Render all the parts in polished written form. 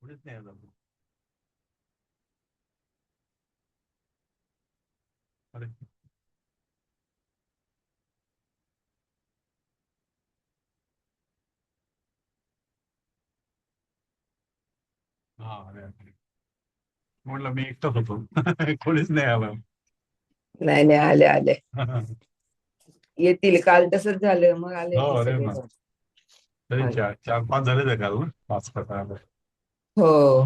पुढेच नाही आलं. अरे हा, अरे अरे. म्हटलं मी एकटाच होतो. कोणीच नाही आलं. नाही नाही, आले आले. येतील, काल तसंच झालं, मग आले हो, ते अरे सगळे ना. जण. तरी आले. चार चार पाच झाले ते काल ना, पाच का आलं. हो,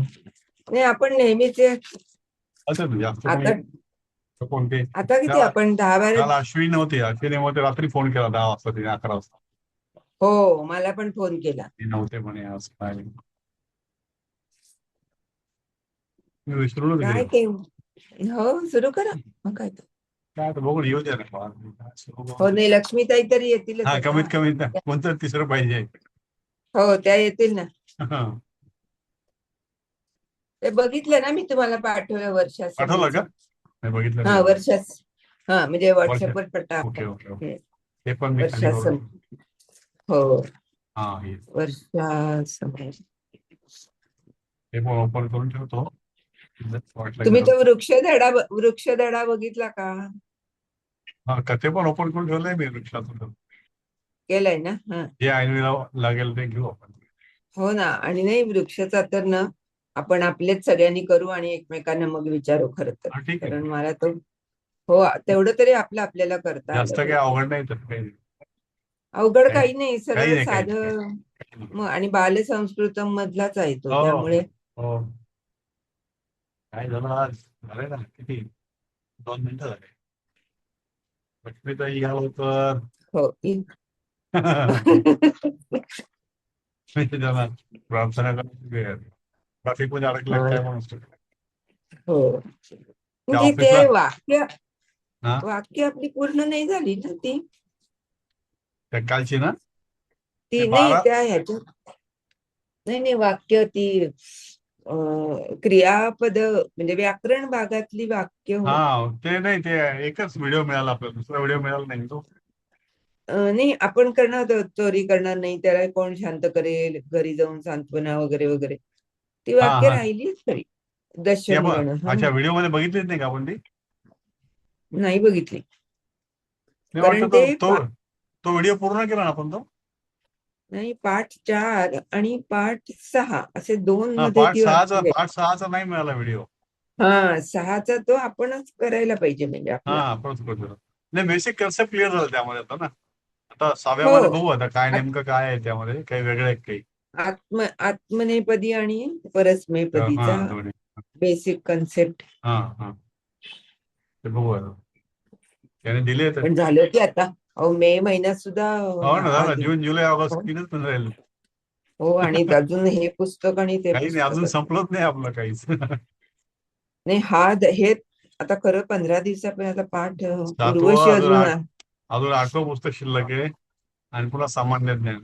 नाही आपण नेहमीचे. असं जास्त कोणी आता कोणते आता किती काल आपण 10-12. काल अश्विनी नव्हती. अश्विनी मध्ये रात्री फोन केला 10 वाजता, तिने 11 वाजता. हो, मला पण फोन केला. ती नव्हते म्हणे आज काय. मी विसरूनच काय गेलो. ते. हो, सुरू करा. मग काय तर. काय आता बघून येऊ द्या ना. काय सुरू हो, करू. नाही लक्ष्मीताई तरी येतीलच हा, आता. कमीत कमी कोणतं तिसरं पाहिजे. हो, त्या येतील ना. हा. ते बघितलं ना मी, तुम्हाला पाठवलं वर्षा पाठवलं का? समेचं. नाही बघितलं हा, नाही अजून. वर्षाच. हा, म्हणजे वर्ष. व्हॉट्सअपवर टाकतात. Okay okay okay. हम्म, ते पण मी खाली वर्षा सम. बघून. हो, हा, हे वर्षा समे. ते पण ओपन करून ठेवतो. वाटलं तुम्ही गरज. तो वृक्षधडा बघितला का? हा, ते पण ओपन करून ठेवलंय मी रिक्षातून. केलंय ना. हा. जे ऐनवेळेला लागेल ते घेऊ आपण. हो ना, आणि नाही वृक्षाचा तर ना, आपण आपलेच सगळ्यांनी करू आणि एकमेकांना मग विचारू खरं तर. हा, ठीक आहे. कारण मला तो. हो, तेवढं तरी आपलं आपल्याला करता आलं जास्त काही पाहिजे. अवघड नाही तर काही. अवघड काही काही नाही, काही सरळ नाही काही नाही साधं. काही नाही. मग आणि बालसंस्कृतम मधलाच आहे तो, हो त्यामुळे. हो. काय झालं आज. झालंय ना किती. 2 मिनिटं झाले. लक्ष्मीताई या लवकर. हो. त्यांना प्रार्थना करायची. ट्रॅफिक मध्ये अडकलं हो काय ना. म्हणून. हो. त्या म्हणजे ते ऑफिसला. वाक्य. हा, वाक्य आपली पूर्ण नाही झाली ना ती. त्या कालची ना. ते ती नाही 12. त्या ह्याच्यात. नाही नाही, वाक्य ती. क्रियापद म्हणजे व्याकरण भागातली वाक्य हा, हो. ते नाही. ते एकच व्हिडिओ मिळाला आपल्याला, दुसरा व्हिडिओ मिळाला नाही तो. नाही, आपण करणार चोरी करणार नाही, त्याला कोण शांत करेल, घरी जाऊन सांत्वना वगैरे वगैरे. ती हा वाक्य हा. राहिलीच खरी. ते आपण दशमगण हा. अच्छा व्हिडिओ मध्ये बघितलीच नाही का आपण ती. नाही बघितली. मी कारण वाटतं ते तो तो व्हिडिओ पूर्ण केला ना आपण तो. नाही, पाठ 4 आणि पाठ 6 असे 2 हा, मध्ये पार्ट ती सहाचा वाक्य आहेत. पार्ट सहाचा नाही मिळाला व्हिडिओ. हा, 6चा तो आपणच करायला पाहिजे म्हणजे हा, आपला. आपणच करतो. नाही, बेसिक कन्सेप्ट क्लिअर झालं त्यामध्ये आता ना. आता हो. 6व्यामध्ये बघू आता काय नेमकं काय आहे त्यामध्ये, काही वेगळं आहे काही. आत्मनेपदी आणि हा, परस्मैपदीचा दोन्ही. Basic concept. हा हा. ते बघू आता. त्याने दिले तर. पण झालं की आता. अहो, मे महिन्यात सुद्धा. हो ना, झालं अजून. जून जुलै ऑगस्ट हो. 3च राहिले. हो, आणि अजून हे पुस्तक आणि ते काही नाही, पुस्तक अजून असं. संपलंच नाही आपलं काहीच. नाही, हे आता खरं 15 दिवसापर्यंत आता पाठ उर्वशी सातवं अजून अजून 8. अजून 8वं पुस्तक शिल्लक आहे. आणि पुन्हा सामान्य ज्ञान.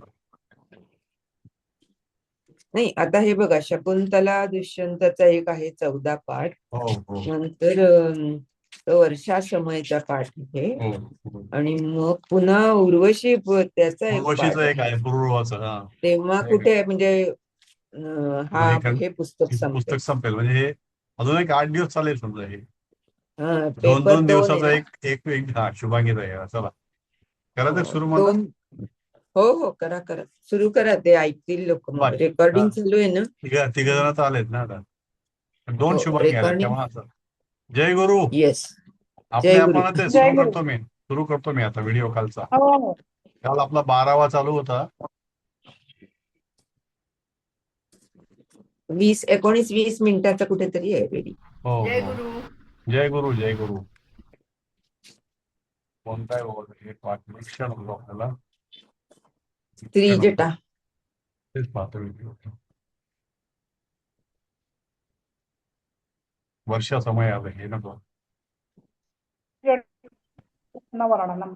नाही, आता हे बघा, शकुंतला दुष्यंताचा एक आहे 14 पाठ. हो हो नंतर तो वर्षा समयचा पाठ आहे. हो हो. आणि मग पुन्हा उर्वशी त्याचा एक उर्वशीचं पाठ एक आहे. आहे पूर्वचं. हा. तेव्हा कुठे म्हणजे मग हा हे पुस्तक हे संपेल. पुस्तक संपेल म्हणजे हे अजून एक 8 दिवस चालेल समजा हे. हा, दोन पेपर दोन 2 आहे दिवसाचा ना. एक एक एक हा शुभांगीत आहे. चला करा ते हो, सुरू म्हणा. 2. हो हो, करा करा, सुरू करा, ते ऐकतील लोक, मग बाय. रेकॉर्डिंग चालू आहे ना. तिघ जण तर आलेत ना आता. 2 हो, शुभांगी आलेत रेकॉर्डिंग. तेव्हा असं. जय गुरु. येस. आपले जय गुरु. आपण ते जय सुरू गुरु. करतो मी. सुरू करतो मी आता व्हिडिओ कालचा. हो हो. काल आपला 12वा चालू होता. 19-20 मिनिटाचा कुठेतरी आहे रेडी. हो जय हो. गुरु. जय गुरु जय गुरु. कोणता आहे हे पाठ होतो आपल्याला. स्त्री जटा. तेच पाहतो व्हिडिओ. वर्षा समय आलं हे नको. नवरणम.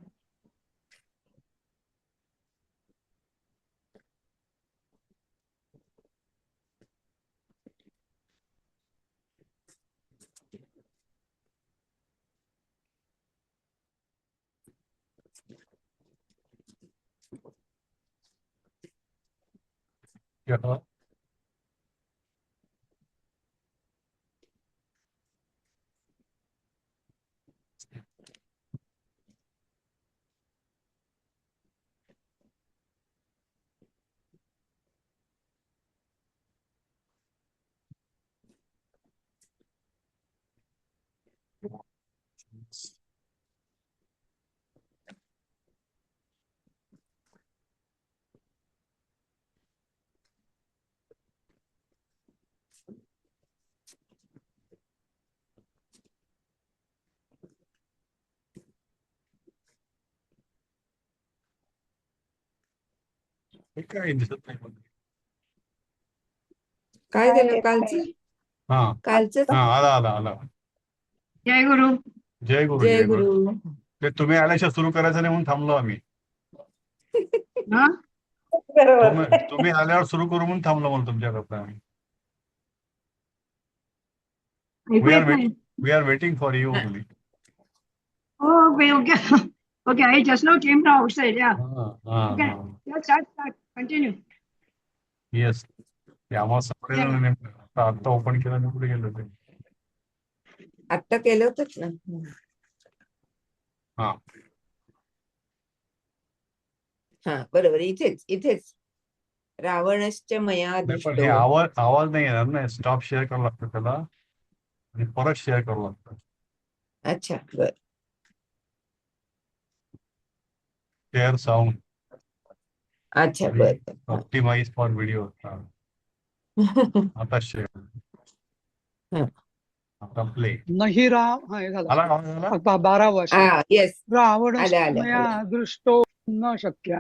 हे काय दिसत नाही मला. काय झालं येत कालचं नाही. हा कालचं हा आला आला आला. जय गुरु. जय गुरु जय जय गुरु. गुरु. ते तुम्ही आल्याशिवाय सुरू करायचं नाही म्हणून थांबलो आम्ही. हा बरोबर. तुम्ही आल्यावर सुरू करू म्हणून थांबलो म्हणून तुमच्याकडे आम्ही. ऐकू वी आर येत नाही. We are waiting for you only. Okay okay okay. I just now came from outside. Yeah. हा हा Okay. हा. Yeah, start. Continue. येस. ते आम्हाला सापडेल नाही. आता ओपन केलं आणि कुठे गेलं ते. आत्ता केलं होतच ना. हा हा बरोबर इथेच रावणश्च मया नाही पण दृष्टो. हे आवाज नाही येणार ना. स्टॉप शेअर करावं लागतं त्याला आणि परत शेअर करावं लागतं. अच्छा बर. शेअर साऊंड अच्छा बर बर. Optimize for video. आता शेअर. हा. आता प्ले. नाही राम हे झालं आला आवाज आला. 12वा श्लोक. येस रावणश्च आल्या मया दृष्टो न शक्य.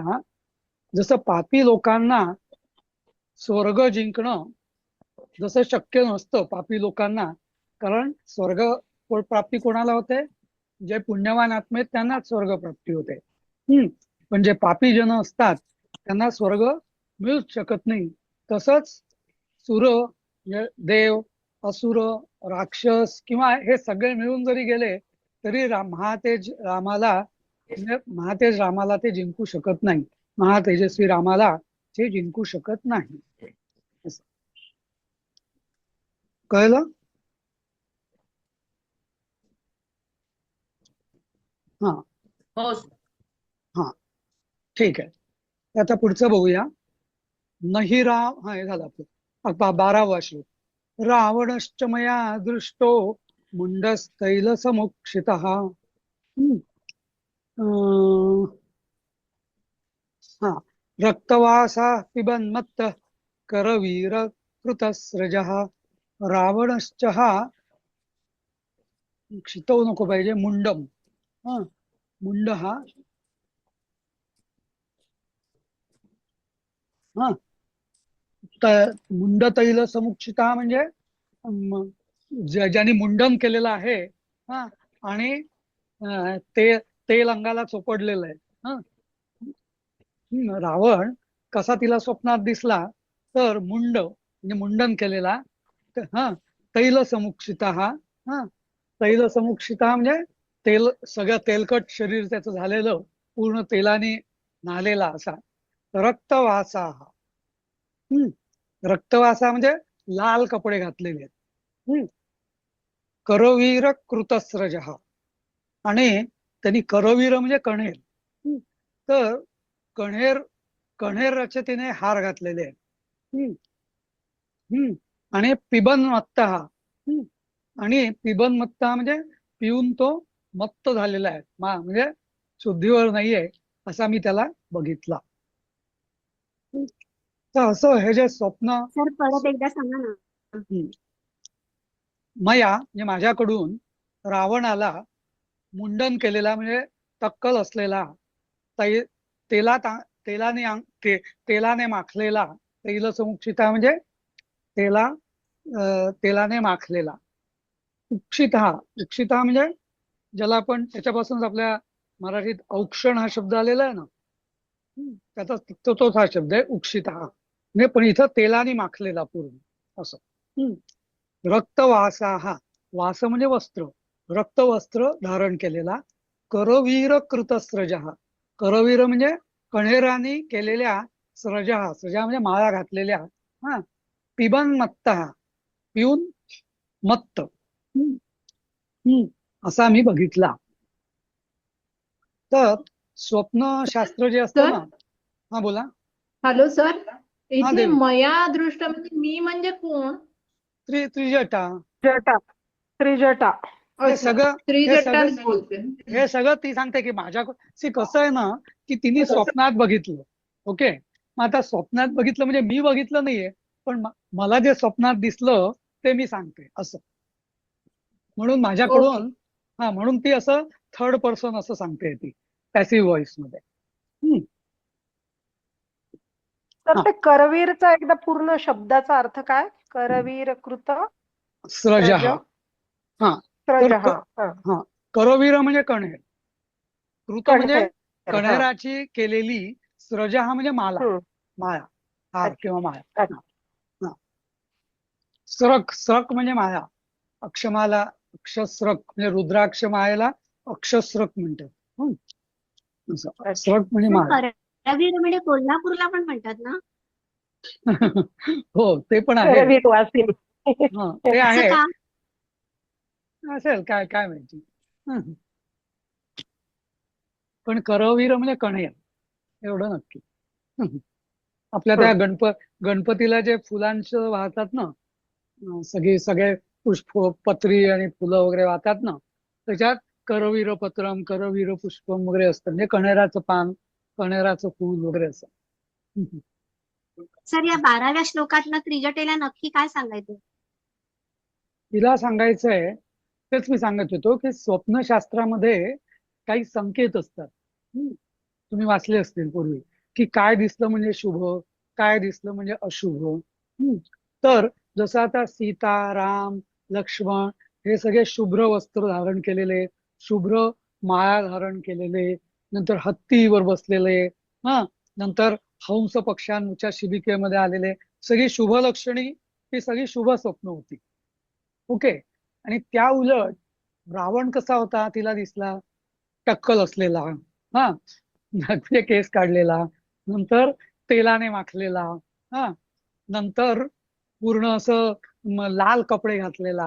जसं पापी लोकांना स्वर्ग जिंकणं जसं शक्य नसतं पापी लोकांना, कारण स्वर्ग प्राप्ती कोणाला होते? जे पुण्यवान आत्मेत त्यांनाच स्वर्ग प्राप्ती होते. पण जे पापी जन असतात त्यांना स्वर्ग मिळूच शकत नाही. तसंच सुर म्हणजे देव, असुर, राक्षस किंवा हे सगळे मिळून जरी गेले तरी महातेज रामाला ते जिंकू शकत नाही. महातेजस्वी रामाला ते जिंकू शकत नाही. असं. कळलं? हा हो. हा ठीक आहे. आता पुढचं बघूया. नाही राम हे झालं आपलं 12वा श्लोक. रावणश्च मया दृष्टो मुंडस्तैल समुक्षितः. हा रक्तवासा पिबन्मत्त करवीर कृतस्रजः. रावणश्च हा क्षितव नको पाहिजे मुंडम. मुंड हा मुंड तैल समुक्षिता म्हणजे ज्यांनी मुंडन केलेलं आहे आणि ते तेल अंगाला चोपडलेलं आहे. रावण कसा तिला स्वप्नात दिसला तर मुंड म्हणजे मुंडन केलेला. तैल समुक्षिता तैल समुक्षिता म्हणजे तेल सगळं तेलकट शरीर त्याचं झालेलं पूर्ण तेलाने न्हालेला असा. रक्तवासा रक्तवासा म्हणजे लाल कपडे घातलेले आहेत. करवीर कृतस्रज आणि त्यांनी करवीर म्हणजे कण्हेर. तर कण्हेर रचतेने हार घातलेले आहेत. आणि पिबन्मत्ता आणि पिबन्मत्ता म्हणजे पिऊन तो मत्त झालेला आहे. म्हणजे शुद्धीवर नाहीये असा मी त्याला बघितला. तर असं हे जे स्वप्न सर परत एकदा सांगा ना. मया म्हणजे माझ्याकडून रावणाला मुंडन केलेला म्हणजे टक्कल असलेला तेलाने माखलेला. तैल समुक्षिता म्हणजे तेलाने माखलेला. उक्षिता म्हणजे ज्याला आपण त्याच्यापासूनच आपल्या मराठीत औक्षण हा शब्द आलेला आहे ना, त्याचा तोच हा शब्द आहे उक्षिता. म्हणजे पण इथं तेलाने माखलेला पूर्ण असं. रक्तवासा वास म्हणजे वस्त्र, रक्तवस्त्र धारण केलेला. करवीर कृतस्रज करवीर म्हणजे कण्हेराने केलेल्या स्रजा म्हणजे माळा घातलेल्या. पिबन्मत्त पिऊन मत्त असा मी बघितला. तर स्वप्नशास्त्र जे असतं ना. हा बोला. हॅलो सर, इथे देवी. मया दृष्ट म्हणजे मी म्हणजे कोण? त्रिजटा. त्रिजटा. हे सगळं त्रिजटाच बोलते. हे सगळं ती सांगते की माझ्या कसं आहे ना की तिने स्वप्नात बघितलं. ओके, मग आता स्वप्नात बघितलं म्हणजे मी बघितलं नाहीये, पण मला जे स्वप्नात दिसलं ते मी सांगते असं. म्हणून माझ्याकडून म्हणून ती असं थर्ड पर्सन असं सांगते ती पॅसिव्ह व्हॉइस मध्ये. तर हा. ते करवीरचा एकदा पूर्ण शब्दाचा अर्थ काय? करवीर कृत स्रज स्रज हा स्रज तर हा हा हा करवीर म्हणजे कण्हेर, कृत म्हणजे कण्हेर हा कण्हेराची केलेली, स्रज हा म्हणजे माला, हम्म. माया, हार किंवा माया. अच्छा. हा, हा. स्रक, स्रक म्हणजे माया, अक्षमाला अक्षस्रक म्हणजे रुद्राक्ष मायेला अक्षस्रक म्हणतात. हम्म. असं. अच्छा. स्रक म्हणजे सर माया. करवीर म्हणजे कोल्हापूरला पण म्हणतात ना? हो ते पण आहे. करवीर वासिनी. हा ते असं आहे, का? असेल काय काय माहिती. हम्म. पण करवीर म्हणजे कण्हेर एवढं नक्की. हम्म. आपल्या त्या गणपतीला जे फुलांचं वाहतात ना, सगळे पुष्प पत्री आणि फुलं वगैरे वाहतात ना, त्याच्यात करवीर पत्रम करवीर पुष्पम वगैरे असतं, म्हणजे कण्हेराचं पान, कण्हेराचं फूल वगैरे असं. हम्म. सर या 12व्या श्लोकातलं त्रिजटेला नक्की काय सांगायचं? तिला सांगायचंय तेच मी सांगत होतो की स्वप्नशास्त्रामध्ये काही संकेत असतात. तुम्ही वाचले असतील पूर्वी की काय दिसलं म्हणजे शुभ, काय दिसलं म्हणजे अशुभ. तर जसं आता सीता, राम, लक्ष्मण हे सगळे शुभ्र वस्त्र धारण केलेले, शुभ्र माळा धारण केलेले, नंतर हत्तीवर बसलेले, नंतर हंस पक्ष्यांच्या शिबिकेमध्ये आलेले, सगळी शुभ लक्षणी ही सगळी शुभ स्वप्न होती. ओके. आणि त्या उलट रावण कसा होता तिला दिसला? टक्कल असलेला, हा नकली केस काढलेला, नंतर तेलाने माखलेला, हा नंतर पूर्ण असं लाल कपडे घातलेला,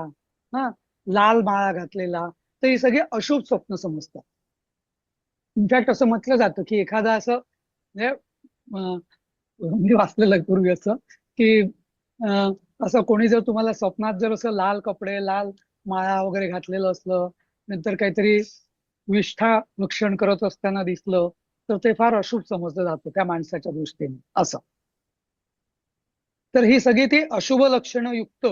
हा लाल माळा घातलेला. तर ही सगळी अशुभ स्वप्न समजतात. इनफॅक्ट असं म्हटलं जातं की एखादा असं म्हणजे मी वाचलेलं आहे पूर्वी असं की असं कोणी जर तुम्हाला स्वप्नात जर असं लाल कपडे, लाल माळा वगैरे घातलेलं असलं, नंतर काहीतरी विष्ठा भक्षण करत असताना दिसलं, तर ते फार अशुभ समजलं जातं त्या माणसाच्या दृष्टीने असं. तर ही सगळी ती अशुभ लक्षणं युक्त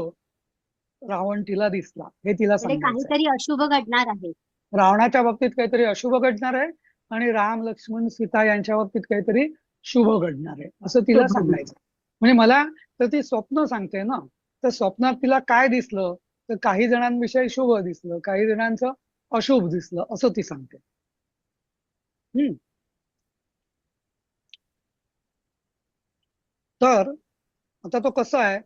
रावण तिला दिसला हे तिला म्हणजे सांगायचंय. काहीतरी अशुभ घडणार आहे. रावणाच्या बाबतीत काहीतरी अशुभ घडणार आहे आणि राम, लक्ष्मण, सीता यांच्या बाबतीत काहीतरी शुभ घडणार आहे असं तिला सांगायचं. म्हणजे मला तर ती स्वप्न सांगते ना, तर स्वप्नात तिला काय दिसलं, तर काही जणांविषयी शुभ दिसलं, काही जणांचं अशुभ दिसलं असं ती सांगते. तर आता तो कसा आहे,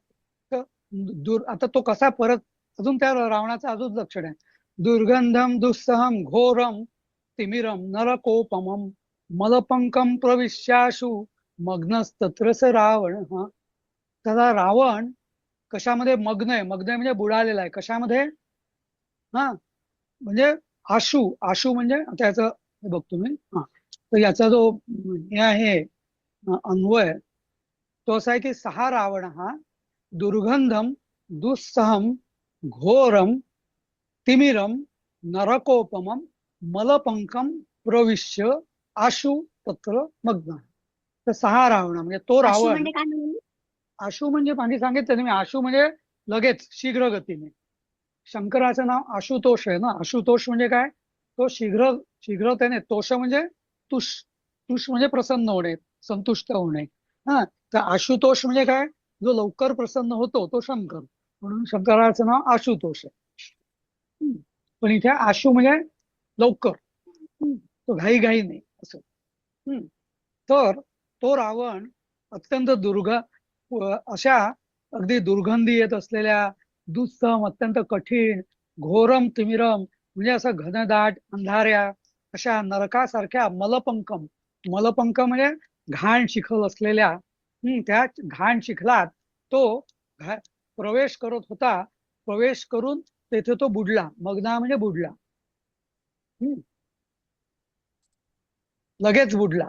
तर आता तो कसा परत अजून त्या रावणाचं अजून लक्षण आहे. दुर्गंधम दुस्सहम घोरम तिमिरम नरकोपमम मलपंकम प्रविश्याशु मग्नस्तत्रस रावण. हा त्याला रावण कशामध्ये मग्न आहे? मग्न आहे म्हणजे बुडालेला आहे. कशामध्ये? हा म्हणजे आशु, आशु म्हणजे आता याचं हे बघतो मी. हा तर याचा जो हे आहे अन्वय तो असा आहे की सहा रावण हा दुर्गंधम दुस्सहम घोरम तिमिरम नरकोपमम मलपंकम प्रविश्य आशु तत्र मग्न. तर सहा रावण म्हणजे तो आशु रावण. म्हणजे काय म्हणून? आशु म्हणजे मागे सांगितलं मी, आशु म्हणजे लगेच शीघ्र गतीने. शंकराचं नाव आशुतोष आहे ना. आशुतोष म्हणजे काय? तो शीघ्रतेने. तोष म्हणजे तुष, तुष म्हणजे प्रसन्न होणे, संतुष्ट होणे. हा तर आशुतोष म्हणजे काय? जो लवकर प्रसन्न होतो तो शंकर, म्हणून शंकराचं नाव आशुतोष आहे. पण इथे आशु म्हणजे लवकर, तो घाई घाई नाही असं. तर तो रावण अत्यंत अशा अगदी दुर्गंधी येत असलेल्या, दुस्सम अत्यंत कठीण, घोरम तिमिरम म्हणजे असं घनदाट अंधाऱ्या अशा नरकासारख्या मलपंकम, मलपंक म्हणजे घाण चिखल असलेल्या त्या घाण चिखलात तो प्रवेश करत होता. प्रवेश करून तेथे तो बुडला. मग्ना म्हणजे बुडला, लगेच बुडला.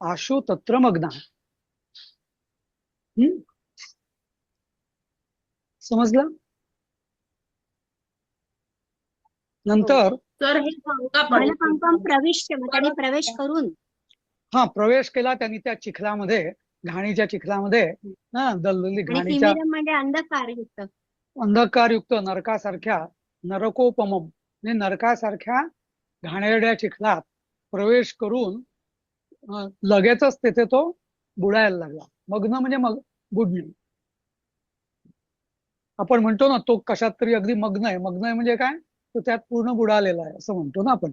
आशु तत्र मग्ना. समजलं? नंतर सर हे सांगा पण मलपंकम प्रविष्ट, मग त्यांनी प्रवेश करून हा प्रवेश केला त्यांनी त्या चिखलामध्ये, घाणीच्या चिखलामध्ये. दलदली आणि घाणीच्या तिमिरम म्हणजे अंधकारयुक्त. अंधकारयुक्त नरकासारख्या, नरकोपमम म्हणजे नरकासारख्या घाणेरड्या चिखलात प्रवेश करून लगेचच तिथे तो बुडायला लागला. मग्न म्हणजे बुडणे. आपण म्हणतो ना तो कशात तरी अगदी मग्न आहे. मग्न आहे म्हणजे काय, तो त्यात पूर्ण बुडालेला आहे असं म्हणतो ना आपण,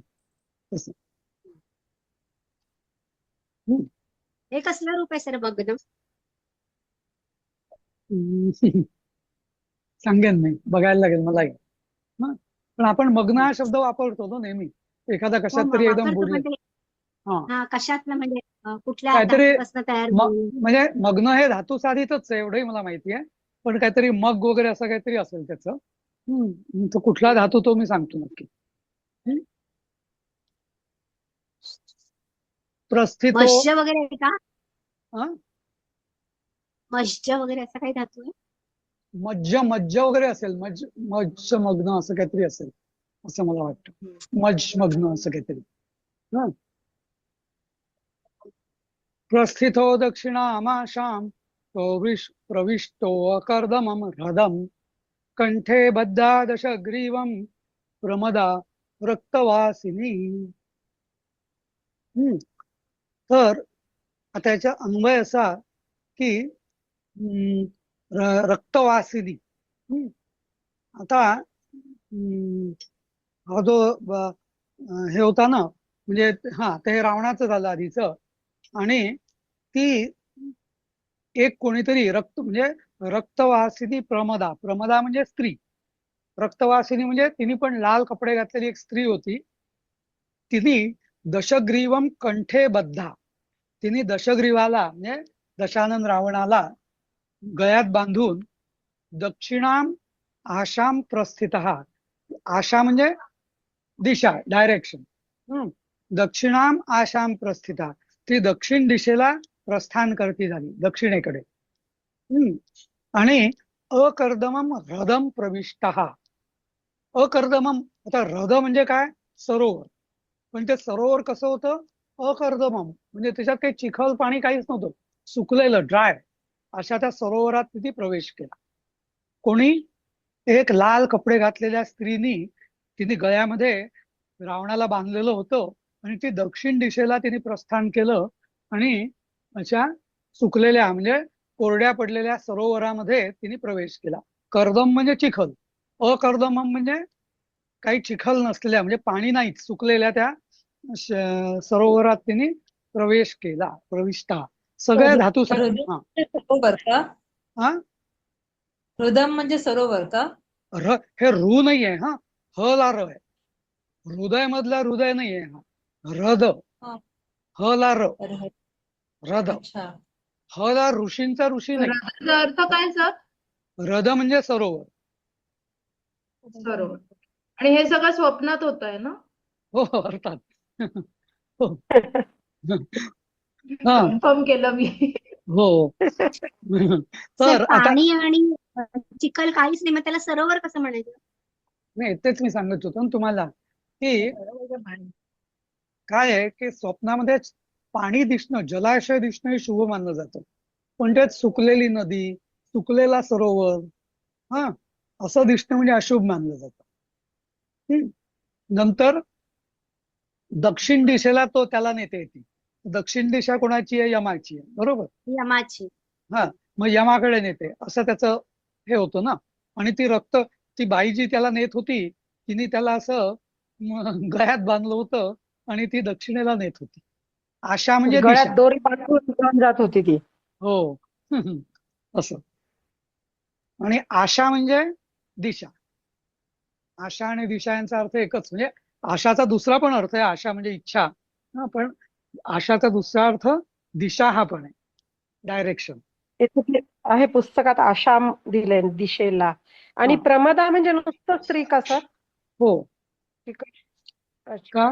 तसं. हम्म. हे कसलं रूप आहे सर मग्न? सांगेन मी, बघायला लागेल मला. हं? पण आपण मग्न हा शब्द वापरतो ना नेहमी, एखादा हो कशात तरी एकदम वापरतो बुडले. म्हणजे हा, हा कशातलं म्हणजे कुठल्या काहीतरी धातूपासून तयार होईल? म्हणजे मग्न हे धातू साधितच आहे एवढंही मला माहिती आहे, पण काहीतरी मग वगैरे असं काहीतरी असेल त्याचं. तो कुठला धातू तो मी सांगतो नक्की. हम्म. प्रस्थितो. मत्स्य वगैरे आहे का? हा, मत्स्य वगैरे असं काही धातू आहे? मज्ज वगैरे असेल, मज्ज मग्न असं काहीतरी असेल असं मला वाटतं. मज्ज मग्न असं काहीतरी. हा, प्रस्थितो दक्षिणामाशां प्रविष्टो अकर्दमं ह्रदं कंठे बद्धा दशग्रीवं प्रमदा रक्तवासिनी. तर आता याचा अन्वय असा की रक्तवासिनी. आता हा जो हे होता ना, म्हणजे हा ते रावणाचं झालं आधीचं, आणि ती एक कोणीतरी म्हणजे रक्तवासिनी प्रमदा. प्रमदा म्हणजे स्त्री, रक्तवासिनी म्हणजे तिने पण लाल कपडे घातलेली एक स्त्री होती. तिने दशग्रीवम कंठे बद्धा, तिने दशग्रीवाला म्हणजे दशानन रावणाला गळ्यात बांधून दक्षिणाम आशाम प्रस्थित. आशा म्हणजे दिशा, डायरेक्शन. दक्षिणाम आशाम प्रस्थिता, ती दक्षिण दिशेला प्रस्थान करती झाली, दक्षिणेकडे. आणि अकर्दमम ह्रदम प्रविष्ट. अकर्दमम, आता ह्रद म्हणजे काय, सरोवर. पण ते सरोवर कसं होतं, अकर्दमम म्हणजे त्याच्यात काही चिखल पाणी काहीच नव्हतं, सुकलेलं, ड्राय. अशा त्या सरोवरात तिथे प्रवेश केला. कोणी, एक लाल कपडे घातलेल्या स्त्रीनी, तिने गळ्यामध्ये रावणाला बांधलेलं होतं, आणि ती दक्षिण दिशेला तिने प्रस्थान केलं, आणि अशा सुकलेल्या म्हणजे कोरड्या पडलेल्या सरोवरामध्ये तिने प्रवेश केला. कर्दम म्हणजे चिखल, अकर्दमम म्हणजे काही चिखल नसलेल्या म्हणजे पाणी नाहीच, सुकलेल्या त्या सरोवरात तिने प्रवेश केला. प्रविष्टा सगळ्या धातू. हा, सरोवर का? हा, हृदम म्हणजे सरोवर का? हे रू नाहीये, हा, ह ला र आहे. हृदय मधला हृदय नाहीये हा, ह्रद. हा. ह ला र, अरे, ह्रद. अच्छा. ह ला ऋषींचा ऋषी नाही. ह्रदाचा अर्थ काय सर? ह्रद म्हणजे सरोवर. बरोबर. आणि हे सगळं स्वप्नात होत आहे ना? हो, अर्थात. हो. हा, कन्फर्म केलं मी. हो. सर तर आता पाणी आणि चिखल काहीच नाही, मग त्याला सरोवर कसं म्हणायचं? नाही, तेच मी सांगत होतो ना तुम्हाला, की काय आहे की स्वप्नामध्ये पाणी दिसणं, जलाशय दिसणं हे शुभ मानलं जातं, पण त्यात सुकलेली नदी, सुकलेला सरोवर, हा, असं दिसणं म्हणजे अशुभ मानलं जातं. नंतर दक्षिण दिशेला तो त्याला नेते येते. दक्षिण दिशा कोणाची आहे, यमाची आहे, बरोबर. यमाची. हा, मग यमाकडे नेते असं त्याचं हे होतं ना. आणि ती बाई जी त्याला नेत होती, तिने त्याला असं गळ्यात बांधलं होतं, आणि ती दक्षिणेला नेत होती. आशा म्हणजे दिशा. गळ्यात दोरी बांधून घेऊन जात होती ती. हो. असं. आणि आशा म्हणजे दिशा. आशा आणि दिशा यांचा अर्थ एकच, म्हणजे आशाचा दुसरा पण अर्थ आहे, आशा म्हणजे इच्छा, पण आशाचा दुसरा अर्थ दिशा हा पण आहे, डायरेक्शन. ते कुठले आहे पुस्तकात आशाम दिले दिशेला. आणि हा. प्रमदा म्हणजे नुसतं स्त्री का सर? हो. अच्छा. का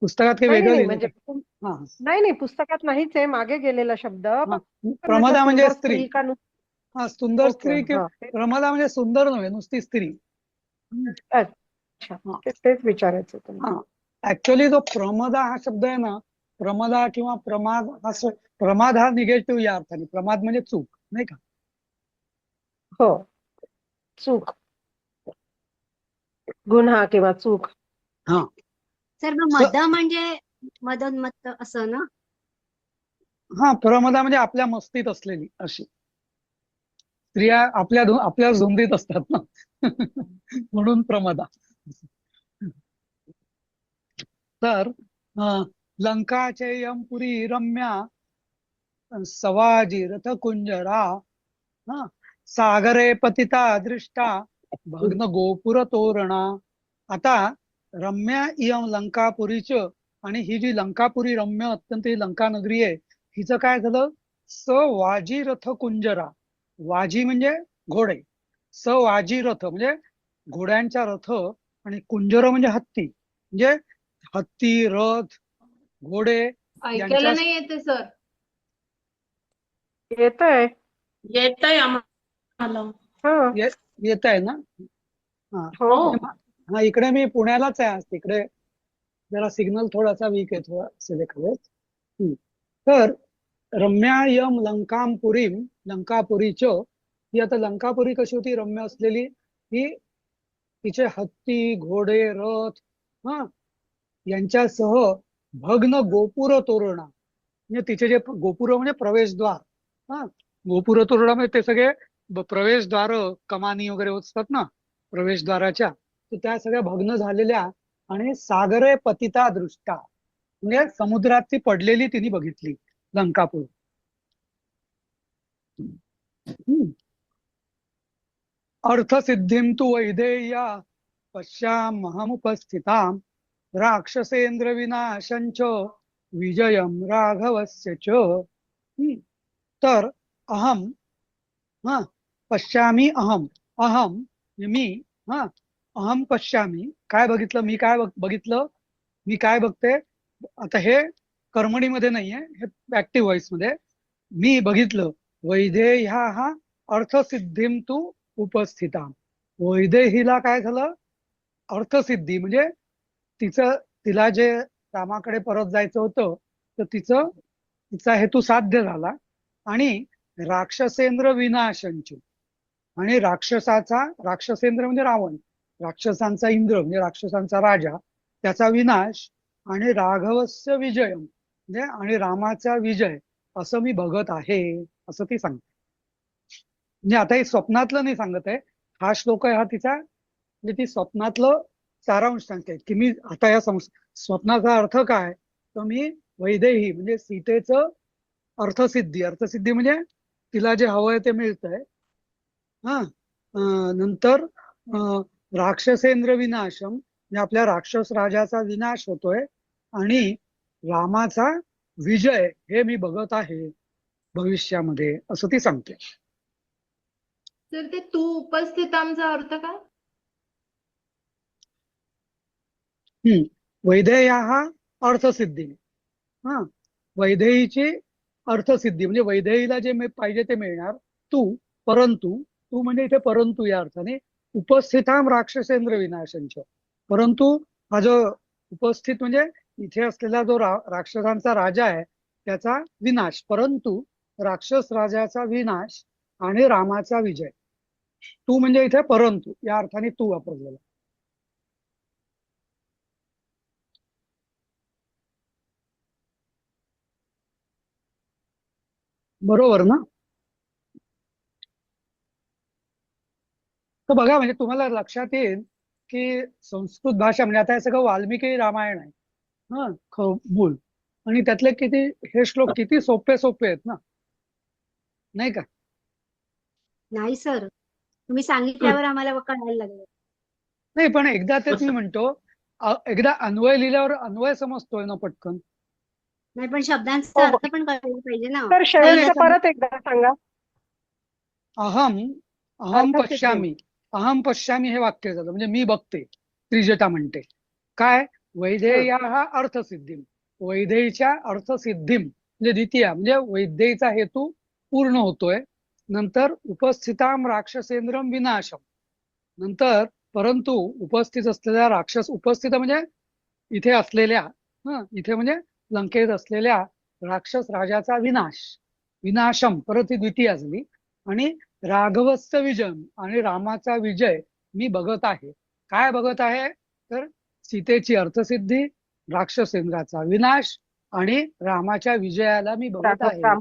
पुस्तकात काही नाही वेगळं नाही लिहिलं म्हणजे का? हा, नाही पुस्तकात नाहीच आहे, मागे गेलेला शब्द. हा. पण प्रमदा म्हणजे सुंदर स्त्री. का नुसतं? हा, सुंदर ओके, स्त्री हा. किंवा प्रमदा म्हणजे सुंदर नव्हे, नुसती स्त्री. अच्छा, हा. तेच विचारायचं होतं. हा, ऍक्च्युअली जो प्रमदा हा शब्द आहे ना, प्रमदा किंवा प्रमाद प्रमाद हा निगेटिव्ह या अर्थाने, प्रमाद म्हणजे चूक, नाही का. हो, चूक, गुन्हा किंवा चूक. हा. सर मग मद म्हणजे मदोन्मत्त असं ना? हा, प्रमदा म्हणजे आपल्या मस्तीत असलेली अशी. स्त्रिया आपल्या झुंबीत असतात ना. म्हणून प्रमदा. तर लंकाचेयम पुरी रम्या सवाजी रथ कुंजरा, हा, सागरे पतिता दृष्टा भग्न गोपुर तोरणा. आता रम्या इयम लंकापुरीच, आणि ही जी लंकापुरी रम्य अत्यंत ही लंका नगरी आहे, हिचं काय झालं? वाजी रथ कुंजरा. वाजी म्हणजे घोडे, वाजी रथ म्हणजे घोड्यांचा रथ, आणि कुंजर म्हणजे हत्ती. म्हणजे हत्ती, रथ, घोडे ऐकायला यांच्या. नाही येते सर. येतंय. येतंय आम्हाला. हं. येत आहे ना? हा. हो. हा, इकडे मी पुण्यालाच आहे आज. तिकडे जरा सिग्नल थोडासा वीक आहे, थोडा सिलेक्ट हवेत. तर रम्या यम लंकाम पुरीम, लंकापुरीच. ही आता लंकापुरी कशी होती रम्य असलेली? ही तिचे हत्ती, घोडे, रथ, हा, यांच्यासह भग्न गोपुर तोरणा. म्हणजे तिचे जे गोपुर म्हणजे प्रवेशद्वार, हा, गोपुर तोरणा म्हणजे ते सगळे प्रवेशद्वार, कमानी वगैरे असतात ना प्रवेशद्वाराच्या, तर त्या सगळ्या भग्न झालेल्या. आणि सागरे पतिता दृष्टा म्हणजे समुद्रात ती पडलेली तिने बघितली लंकापूर. अर्थसिद्धिं तु वैदेह्या पश्यामहमुपस्थितां राक्षसेंद्र विनाशंच विजयम राघवस्य च. तर अहम, हा, पश्यामी अहम, अहम मी, हा, अहम पश्यामी. काय बघितलं? मी काय बघितलं? मी काय बघते? आता हे कर्मणीमध्ये नाहीये, हे ऍक्टिव्ह व्हॉइस मध्ये. मी बघितलं वैदेह्या हा अर्थसिद्धीम तू उपस्थिता. वैदेहीला काय झालं? अर्थसिद्धी म्हणजे तिला जे रामाकडे परत जायचं होतं, तर तिचा हेतू साध्य झाला. आणि राक्षसेंद्र विनाशंच, आणि राक्षसेंद्र म्हणजे रावण, राक्षसांचा इंद्र म्हणजे राक्षसांचा राजा, त्याचा विनाश. आणि राघवस्य विजय म्हणजे आणि रामाचा विजय, असं मी बघत आहे, असं ती सांगते. म्हणजे आता हे स्वप्नातलं नाही सांगत आहे, हा श्लोक आहे हा तिचा, म्हणजे ती स्वप्नातलं सारांश सांगते की मी आता या स्वप्नाचा अर्थ काय? तर मी वैदेही म्हणजे सीतेचं अर्थसिद्धी म्हणजे तिला जे हवंय ते मिळतंय. हा, नंतर राक्षसेंद्र विनाशम म्हणजे आपल्या राक्षस राजाचा विनाश होतोय, आणि रामाचा विजय हे मी बघत आहे भविष्यामध्ये, असं ती सांगते. सर ते तू उपस्थितांचा अर्थ काय? वैदेह्या हा अर्थसिद्धी, हा, वैदेहीची अर्थसिद्धी म्हणजे वैदेहीला जे पाहिजे ते मिळणार. परंतु म्हणजे इथे परंतु या अर्थाने उपस्थिताम राक्षसेंद्र विनाशंच. परंतु हा जो उपस्थित म्हणजे इथे असलेला जो राक्षसांचा राजा आहे त्याचा विनाश, परंतु राक्षस राजाचा विनाश आणि रामाचा विजय. तू म्हणजे इथे परंतु या अर्थाने तू वापरलेला. बरोबर ना? तर बघा, म्हणजे तुम्हाला लक्षात येईल की संस्कृत भाषा म्हणजे आता हे सगळं वाल्मिकी रामायण आहे, मूळ, आणि त्यातले किती हे श्लोक किती सोपे सोपे आहेत ना, नाही का? नाही सर, तुम्ही सांगितल्यावर आम्हाला कळायला लागलं. नाही, पण एकदा तेच मी म्हणतो, एकदा अन्वय लिहिल्यावर अन्वय समजतोय ना पटकन. नाही, पण शब्दांचा हो. अर्थ पण कळायला पाहिजे ना. तर शेवटचं पहिलं परत एकदा सांगा. अहम अहम अर्थसिद्धी. पश्यामी, अहम पश्यामी हे वाक्य झालं, म्हणजे मी बघते. त्रिजटा म्हणते काय? वैदेह्या हा अर्थसिद्धी, वैदेहीच्या अर्थसिद्धीम म्हणजे द्वितीय म्हणजे वैदेहीचा हेतू पूर्ण होतोय. नंतर उपस्थिताम राक्षसेंद्रम विनाशम, नंतर परंतु उपस्थित असलेल्या राक्षस, उपस्थित म्हणजे इथे असलेल्या, इथे म्हणजे लंकेत असलेल्या राक्षस राजाचा विनाश, विनाशम परत ही द्वितीय झाली. आणि राघवस्य विजय आणि रामाचा विजय मी बघत आहे. काय बघत आहे? तर सीतेची अर्थसिद्धी, राक्षसेंद्राचा विनाश आणि रामाच्या विजयाला मी बघत आहे. राम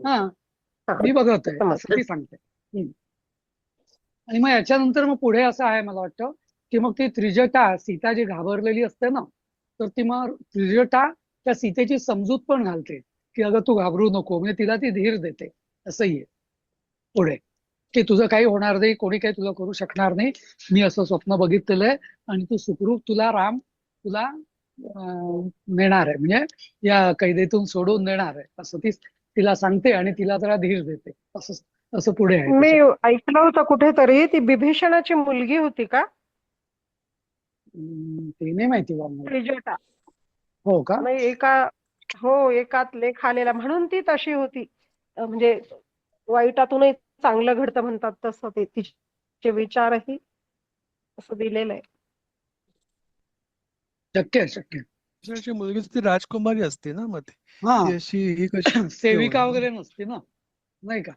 हा हा, मी बघत आहे असं समजलं. ती सांगते. आणि मग याच्यानंतर मग पुढे असं आहे मला वाटतं की मग ती त्रिजटा सीता जी घाबरलेली असते ना, तर ती मग त्रिजटा त्या सीतेची समजूत पण घालते की अगं तू घाबरू नको, म्हणजे तिला ती धीर देते. असंही आहे पुढे की तुझं काही होणार नाही, कोणी काही तुला करू शकणार नाही, मी असं स्वप्न बघितलेलं आहे आणि तू सुखरूप तुला राम तुला नेणार आहे, म्हणजे या कैदेतून सोडून नेणार आहे असं ती तिला सांगते आणि तिला जरा धीर देते. असं असं पुढे आहे मी त्याच्यात. ऐकलं होतं कुठेतरी ती बिभीषणाची मुलगी होती का ते नाही माहिती बा मला. त्रिजटा? हो का? नाही एकात लेख आलेला म्हणून ती तशी होती. म्हणजे वाईटातूनही चांगलं घडतं म्हणतात तसं ते तिचे विचारही असं दिलेलं आहे. शक्य आहे, शक्य आहे. त्याची मुलगी ती राजकुमारी असते ना, मग ती हा अशी ही कशी सेविका होणार? वगैरे नसते ना, नाही का?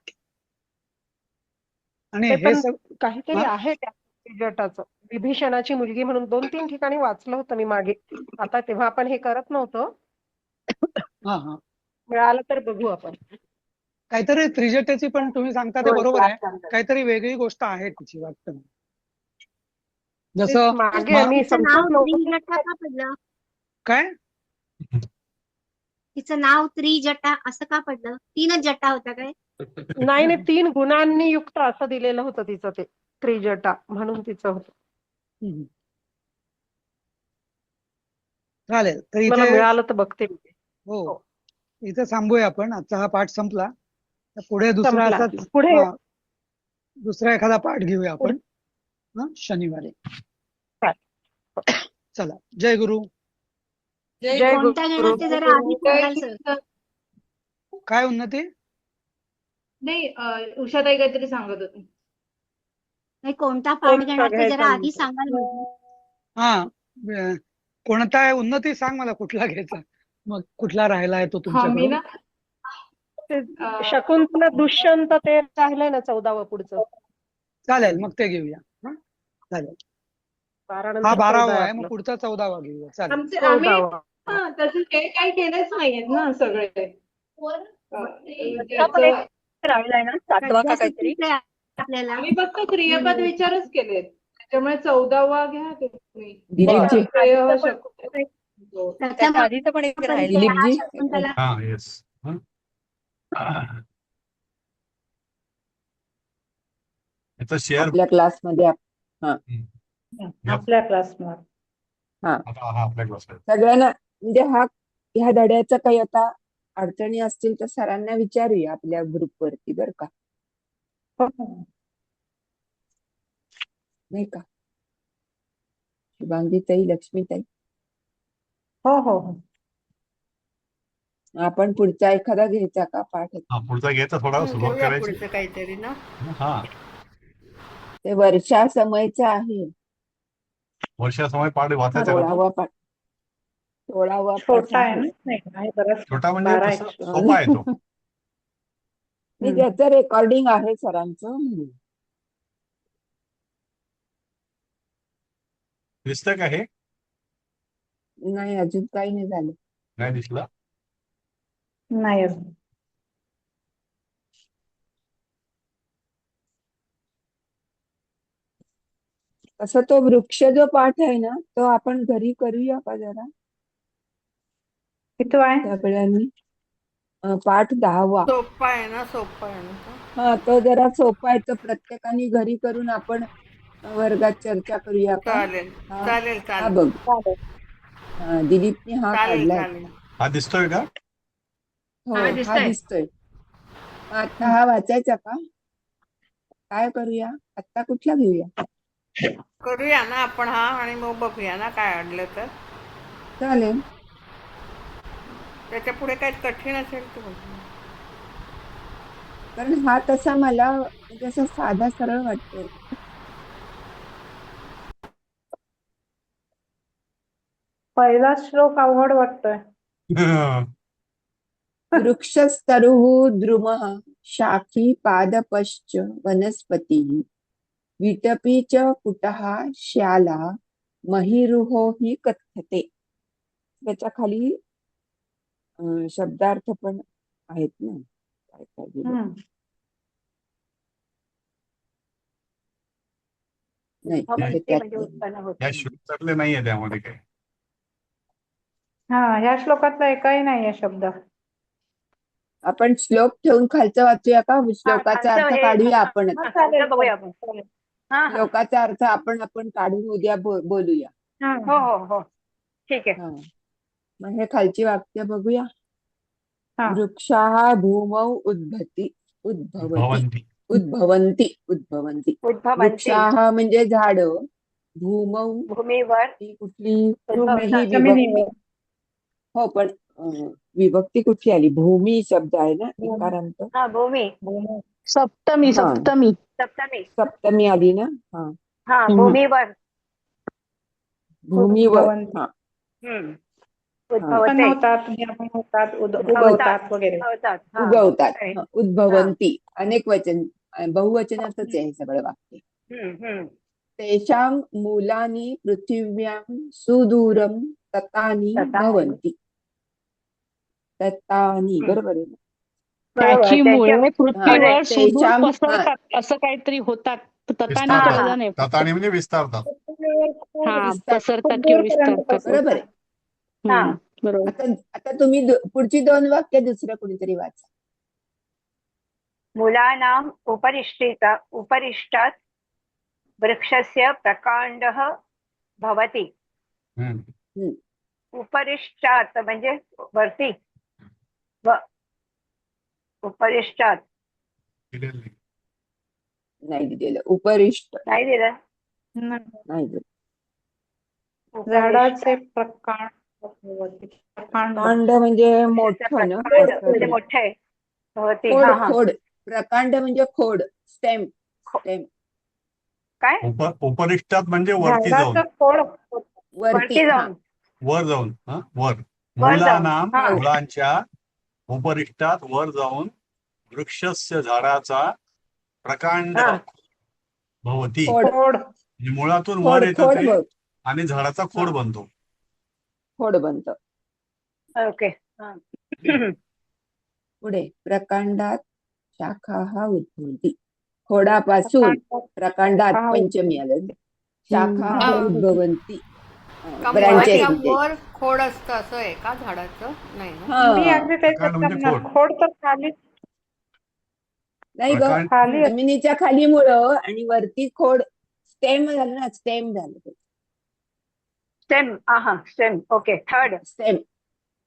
आणि ते हे पण सग काहीतरी हा आहे त्या त्रिजटाचं. विभीषणाची मुलगी म्हणून 2-3 ठिकाणी वाचलं होतं मी मागे. आता तेव्हा आपण हे करत नव्हतो. हा हा मिळालं तर बघू आपण. काहीतरी त्रिजटेची पण तुम्ही सांगता ते होय, बरोबर आहे, class ला. काहीतरी वेगळी गोष्ट आहे तिची वाटतं मला. तेच जसं मागे मी तिचं नाव संपत नव्हतं. त्रिजटा का पडलं? काय तिचं नाव त्रिजटा असं का पडलं? 3च जटा होत्या काय? नाही 3 गुणांनी युक्त असं दिलेलं होतं तिचं ते त्रिजटा म्हणून तिचं होतं. हम्म. चालेल तर मला इथे मिळालं तर बघते मी. हो हो. इथे थांबूया आपण. आजचा हा पाठ संपला, तर पुढे दुसरा संपला. असाच पुढे दुसरा एखादा पाठ घेऊया आपण शनिवारी. चला, जय गुरु. जय कोणता घेणार ते जरा आधी सांगाल सर. काय उन्नती? नाही उषाताई काहीतरी सांगत होती. नाही, कोणता पाठ कोणता घेणार ते घ्यायचा जरा आधी म्हणतो? सांगाल म्हटलं. हा कोणता आहे उन्नती? सांग मला कुठला घ्यायचा, मग कुठला राहिला आहे तो हा मी तुमच्याकडून. ना ते शकुंतला दुष्यंत ते राहिलंय ना 14वं पुढचं. चालेल मग ते घेऊया. चालेल, 12 हा नंतर 12वा 14 आहे, मग पुढचा 14वा घेऊया. चालेल. आम्ही 14वा. तसे ते काही केलेच नाहीयेत ना सगळे. पण एक याचं- राहिलाय ना 7वा का सध्या काहीतरी. सुट्टीच आहे आपल्याला. आम्ही फक्त क्रियापद विचारच केलेत, त्याच्यामुळे 14वा घ्या तुम्ही. दिलीपजी श्रेय शकुंतला. त्याच्या आधीचं पण एक राहिलं. दिलीपजी शकुंतला. हा येस याचा शेअर आपल्या क्लासमध्ये आपल्या क्लासमध्ये आता हा आपल्या क्लासमध्ये सगळ्यांना म्हणजे ह्या धड्याचं काही आता अडचणी असतील तर सरांना विचारूया आपल्या ग्रुपवरती बरं का, नाही का? शुभांगी ताई, लक्ष्मी ताई, हो हो आपण पुढचा एखादा घ्यायचा का पाठ? हा पुढचा घ्यायचा, थोडा सुरुवात करायची. पुढचं काहीतरी ना. हा ते वर्षा समयचं आहे. वर्षा समय पाठ वाचायचा का तो? 16वा पाठ. 16वा पाठ छोटा आहे आहे. ना. नाही आहे बरंच. छोटा म्हणजे 12 तसं आहे. सोपा आहे तो. नाही, त्याचं रेकॉर्डिंग आहे सरांचं. दिसतंय का हे? नाही, अजून काही नाही झालं. नाही दिसलं. नाही अजून. तसं तो वृक्ष जो पाठ आहे ना, तो आपण घरी करूया का जरा किती आहे? सगळ्यांनी? पाठ 10वा. सोपा आहे ना हा, तो जरा सोपा आहे, तर प्रत्येकाने घरी करून आपण वर्गात चर्चा करूया का? हा बघ, दिलीपने हा काढलाय. हा दिसतोय का? हो, हा दिसतोय. आता हा वाचायचा का? काय करूया आता? कुठला घेऊया? करूया ना आपण हा, आणि मग बघूया ना काय अडलं तर. चालेल. त्याच्या पुढे काही कठीण असेल तर बघू. कारण हा तसा मला म्हणजे असा साधा सरळ वाटतोय. पहिला श्लोक अवघड वाटतोय. वृक्षस्तरुः द्रुमः शाखी पादपश्च वनस्पतिः विटपी च कुटः श्याला महिरुहो हि कथ्यते. त्याच्या खाली शब्दार्थ पण आहेत ना, काय काय दिलं? नाही इथे त्यात नाही. या श्लोकातले नाहीये त्यामध्ये काही. हा, ह्या श्लोकातला एकही नाहीये शब्द. आपण श्लोक ठेवून खालचं वाचूया का? श्लोकाचा अर्थ काढूया आपण. बघूया आपण. श्लोकाचा अर्थ आपण काढून उद्या बोलूया. हो हो हो ठीक आहे. हा. मग हे खालची वाक्य बघूया. हा. वृक्षाः भूमौ उद्भवन्ति वृक्षाः म्हणजे झाड, भूमौ भूमीवर ही कुठली ही जमिनीवर. विभक्ती. हो पण विभक्ती कुठली आली? भूमी शब्द आहे ना, इकारांत. हा भूमी सप्तमी हा. सप्तमी सप्तमी सप्तमी आली ना. हा, हा भूमीवर भूमीवर. हा. उद्भवते होतात, निर्माण होतात, उद्भवतात वगैरे. उद्भवतात. हा. उगवतात. आहे. हा, उद्भवन्ति अनेक वचन, बहुवचनातच आहे हे सगळं वाक्य. तेषां मूलानि पृथिव्यां सुदूरं ततानि भवन्ति. ततानि बरोबर आहे ना? त्याची मुळे पृथ्वीवर हा, सुदूर तेषां- पसरतात असं काहीतरी होतात. ततानी विस्तारतात. कळलं नाही. ततानी म्हणजे विस्तारतात. हा, विस्तार- पसरतात किंवा विस्तारतात. बरोबर आहे. बरोबर. आता तुम्ही पुढची 2 वाक्य दुसरं कुणीतरी वाचा. मूलानाम् उपरिष्टात् वृक्षस्य प्रकाण्डः भवति. उपरिष्टात् म्हणजे वरती. उपरिष्टात् दिलेलं नाही. नाही दिलेलं. उपरिष्ट नाही दिलं. नाही दिलं. झाडाचे प्रकांड. प्रकांड म्हणजे मोठं ना. म्हणजे मोठे आहे. भवती. खोड हा हा. खोड. प्रकांड म्हणजे खोड, स्टेम. काय उपरिष्टात म्हणजे वरती जाऊन. झाडाचं खोड. वरती. हा. जाऊन. वर जाऊन. वर वर जाऊन. मुलानाम हा. मुलांच्या उपरिष्टात वर जाऊन वृक्षस्य झाडाचा प्रकांड हा. भवती. खोड म्हणजे मुळातून वर येतं खोड ते बघ. आणि झाडाचा खोड बनतो. खोड बनतं. ओके. पुढे प्रकांडात शाखा उद्भवती. खोडापासून प्रकांडात पंचमी आलं. शाखा उद्भवंती. ब्रांचेस म्हणजे. वर खोड असतं असं आहे का झाडाचं? नाही ना. मी अगदी प्रकांड म्हणजे त्याच्यात खोड. खोड तर खाली नाही ग, प्रकांड खाली असतं. जमिनीच्या खाली मुळं आणि वरती खोड. स्टेम झालं ना, स्टेम झालं ते. स्टेम. हा स्टेम. ओके. थर्ड. स्टेम.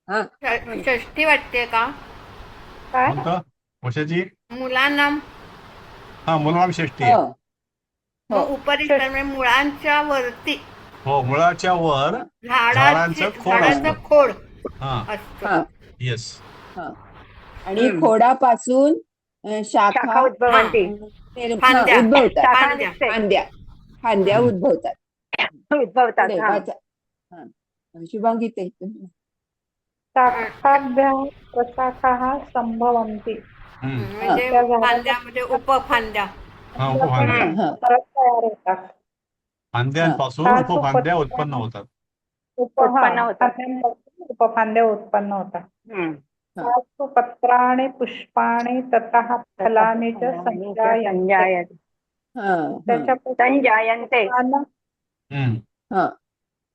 हा, षष्ठी वाटते का? काय कोणतं? कशाची? मुलांना हा, मुलानाम षष्ठी आहे. हो. मग उपरिष्ट म्हणजे मुळांच्या वरती हो, मुळाच्या वर झाडांचं खोड झाडाचं असतं. खोड हा, असतं. हा, येस. हा. आणि खोडापासून शाखा उद्भवंती. फांद्या. उद्भवतात. फांद्या. फांद्या उद्भवतात. उद्भवतात. पुढे हा. वाचा. हा. शुभांगी ताई तुम्ही. शाखाभ्यां प्रशाखाः संभवन्ति. म्हणजे त्या झाडाला- फांद्यामध्ये उपफांद्या. हा, उपफांद्या. हा. परत तयार होतात. फांद्यांपासून हा. उपफांद्या उत्पन्न होतात. उत्पन्न होतात. उपफांद्या उत्पन्न होतात. पत्राणि पुष्पाणि ततः फलानि च संजायन्ते. संजायन्ते. हा, त्याच्या संजायन्ते.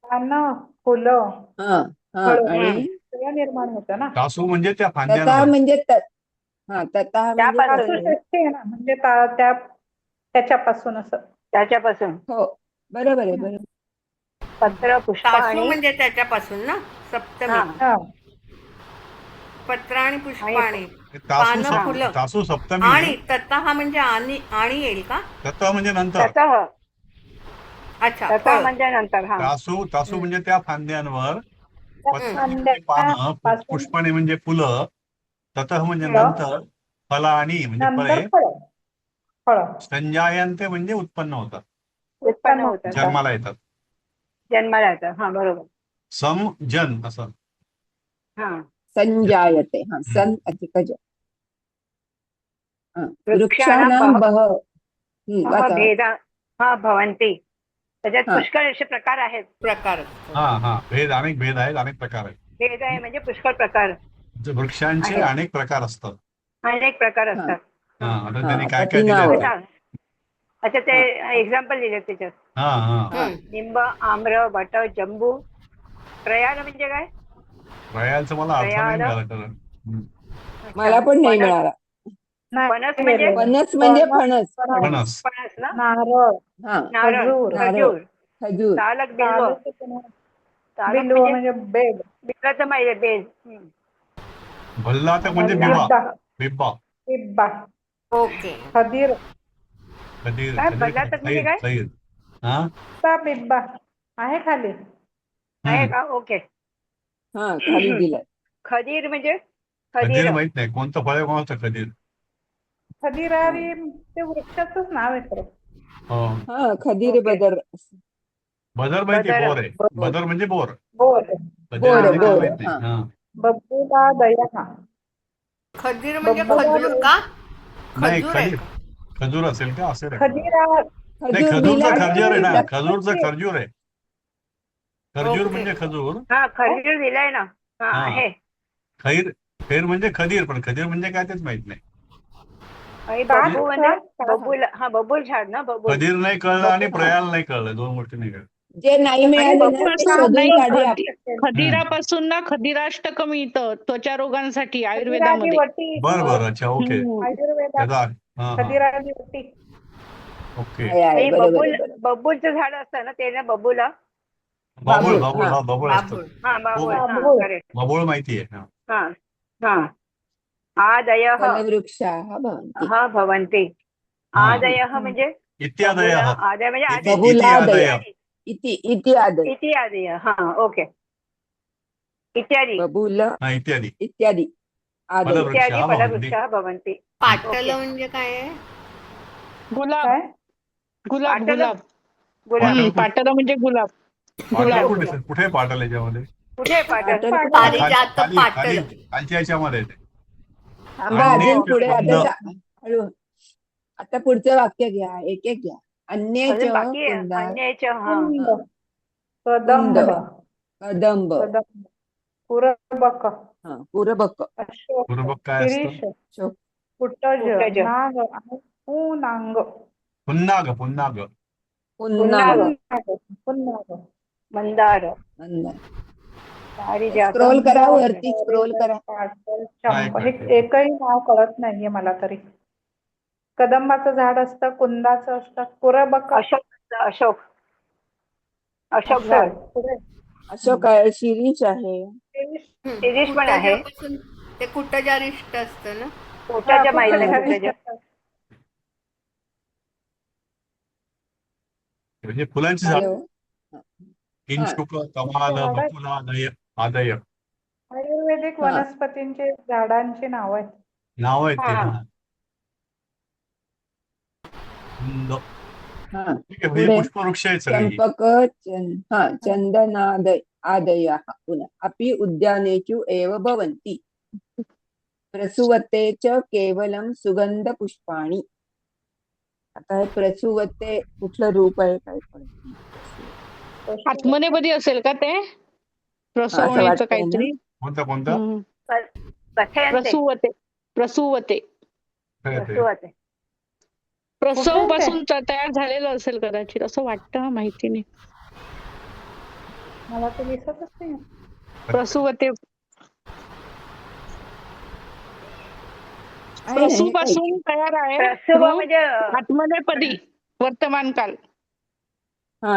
पानं, फुलं, हा, हा. फळं आणि सगळं निर्माण होतं ना. तासू म्हणजे त्या तथा फांद्यांवर. म्हणजे तथा म्हणजे त्यापासून. षष्ठी आहे ना, म्हणजे त्याच्यापासून असं. त्याच्यापासून. हो, बरोबर आहे. बरोबर. पत्र पुष्प तासू आणि म्हणजे त्याच्यापासून ना. सप्तमी. हा. पत्र आणि पुष्पाणी. तासू पानं, फुलं. तासू सप्तमी आणि आहे. तथा हा म्हणजे आणि येईल का? तत्व म्हणजे नंतर. ततः. अच्छा. ततः म्हणजे नंतर. हा. तासू म्हणजे त्या फांद्यांवर. पत्राणी म्हणजे फांद्या पानं, पुष्पाणे म्हणजे फुलं, ततः म्हणजे नंतर, फलानी म्हणजे नंतर फळे, फळं संजायन्ते म्हणजे उत्पन्न होतात, उत्पन्न होतात. जन्माला येतात. जन्माला येतात. हा बरोबर. समजन असं. हा. संजायते. हा, सन अधिक जन. वृक्षाणां वाचा. भेदा हा भवन्ति. त्याच्यात हा. पुष्कळ असे प्रकार आहेत. प्रकार. हा, भेद, अनेक भेद आहेत, अनेक प्रकार आहेत. भेद आहे म्हणजे पुष्कळ प्रकार. वृक्षांचे आहे. अनेक प्रकार असतात. अनेक प्रकार हा. असतात. हा आता हा, त्यांनी आता काय ती काय दिले नावं. अच्छा अच्छा, ते एक्झाम्पल दिले त्याच्यात. हा हा हा. लिंब, आम्र, वट, जंबू. प्रयाल म्हणजे काय? रयालचं मला अर्थ नाही रयाल. मिळाला खरं. अच्छा. मला पण नाही फणस. मिळाला. फणस म्हणजे फणस म्हणजे फणस. फणस. फणस ना. नारळ, हा, नारळ, खजूर. खजूर, खजूर. सालक, बिल्व. सालक बिल्व म्हणजे म्हणजे बेल. बिल्वाचं माहिती आहे, बेल. भल्लातक म्हणजे भल्ला. बिबा. बिब्बा. बिब्बा, ओके. खदीर, खदीर काय खदीर भल्लातक म्हणजे खैर काय? खैर. हा बिब्बा आहे खाली. आहे का? ओके. हा, खाली दिलाय. खदीर म्हणजे खदीर खदीर. माहित नाही कोणतं फळ आहे कोणाचं खदीर. खदिरारी ते वृक्षाचंच नाव आहे खरं. हो हा, खदीर ओके. बदर. बदर माहिती बदर. बोर आहे. बदर म्हणजे बोर. बोर, खदीर बोर म्हणजे काय बोर. माहित नाही. हा, हा बब्बुला दया. खजूर म्हणजे बब्बुला खजूर का? नाही खजूर आहे खजूर. का? खजूर असेल का असेल आहे. खदिरा. नाही खजूर खजूरचं दिलाय खर्जूर आहे ना. ना. खजूरचं खर्जूर आहे. खर्जूर ओके. म्हणजे खजूर. हा, खजूर दिलाय ना. हा हा आहे. खैर खैर म्हणजे खदीर पण खदीर म्हणजे काय तेच माहित नाही. आणि काय बब्बू म्हणजे काय? बबूल. हा, बबूल झाड ना, बबूल. खदीर नाही कळलं आणि बब्बू. प्रयाल नाही कळलं. दोन गोष्टी नाही कळलं. जे नाही आणि मिळाले ना बबूल ते का शोधून नाही, काढूया. खदिरापासून ना खदिराष्टक मिळतं त्वचा रोगांसाठी खदिराची आयुर्वेदामध्ये. वटी. बरं बरं अच्छा ओके. आयुर्वेदात त्याचा हा हा खदिराची वटी. ओके. आहे आणि बरोबर बबूल. आहे, बरोबर. बबूलचं झाड असतं ना, ते ना बबूला. बाबूळ बाबूळ. बाबूळ हा, हा बाबूळ असतो. बाभूळ. हा, बाबूल. हा, बाबूळ. करेक्ट. बाबूळ माहिती आहे. हा हा हा. आदयः. फलवृक्षा भवन्ति. हा, भवन्ति. हा आदयः म्हणजे इत्यादयः. बबूला. आदय म्हणजे इति आधी. इति बबुलादय. आदय. इति आदय. इति आदय. हा, ओके. इत्यादी. बबूल हा इत्यादी. इत्यादी आदय. फलवृक्ष इत्यादी हा भवन्ति. फलवृक्षः भवन्ति. पाटल म्हणजे काय आहे? गुलाब, काय? गुलाब, पाटल. गुलाब. गुलाब. पाटलं म्हणजे गुलाब. पाटल गुलाब. कुठे कुठे आहे पाटल याच्यामध्ये. कुठे आहे पाटल? पाटल कुठे? खाली पारिजात खाली पाटल. खालच्या याच्यामध्ये आहे ते. थांबा अजून अन्य पुढे. कुंद. हळू. आता पुढचं वाक्य घ्या, एक एक घ्या. अन्येच अजून बाकी आहे. कुंदा. अन्यायच्या. हा. कुंद, कुंद, कदंब, कदंब. कदंब, पुरबक, हा, पुरबक. अशोक, पूर्वक काय असतं. शिरीष, शोक. कुटज, कुटज. नाग आणि पूनांग. पुन्नाग पुन्नाग. पुन्नाग. पुन्नाग, मंदार. मंदार. पारिजात. स्क्रोल करा वरती, स्क्रोल करा. पाटल, नाही, चंपा. नाही. हे एकही नाव कळत नाहीये मला तरी. कदंबाचं झाड असतं, कुंदाचं असतं, पुरबक. अशोक. अशोक. अशोक झाड. पुढे अशोक शिरीष आहे. शिरीष. शिरीष पण आहे. कुटजापासून ते कुटजारिष्ट असतं ना. पोटाच्या माहिती आहे कुटज. कुठल्या. म्हणजे फुलांची झाड. हॅलो. किंचुक कमाल बकुल आदय. आदय आयुर्वेदिक हा. वनस्पतींचे झाडांची नाव आहेत. नाव आहेत ते. हा. हा कुंद. हा, ठीक आहे म्हणजे पुढे पुष्पवृक्ष आहेत सगळे. चंपक चंदनादय आदयः पुनः अपि उद्यानेषु एव भवन्ति प्रसुवते च केवलं सुगंध पुष्पाणि. आता हे प्रसुवते कुठलं रूप आहे काय कळत आत्मनेपदी असेल का ते? असं प्रसवण्याचं वाटतंय काहीतरी. कोणता कोणता. हम्म. कथयन्ते. प्रसूवते, प्रसूवते. काय ते? प्रसूवते. प्रसव पासून तयार झालेलं असेल कदाचित असं वाटतं, माहिती नाही. मला ते दिसतच नाही. प्रसूवते. आहे ना, प्रसू हे पासून तयार आहे. प्रसव रूप म्हणजे आत्मनेपदी वर्तमान काल. हा,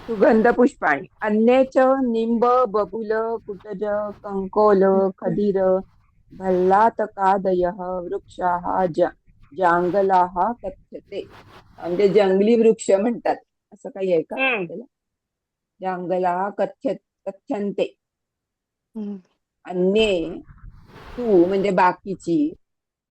सुगंध पुष्पाणि अन्ये च निंब बबुल कुटज कंकोल खदीर भल्लातकादयः वृक्षाः जांगलाः कथ्यते. म्हणजे जंगली वृक्ष म्हणतात असं काही आहे का त्याला? जांगलाः कथ्यन्ते. अन्ये तू म्हणजे बाकीची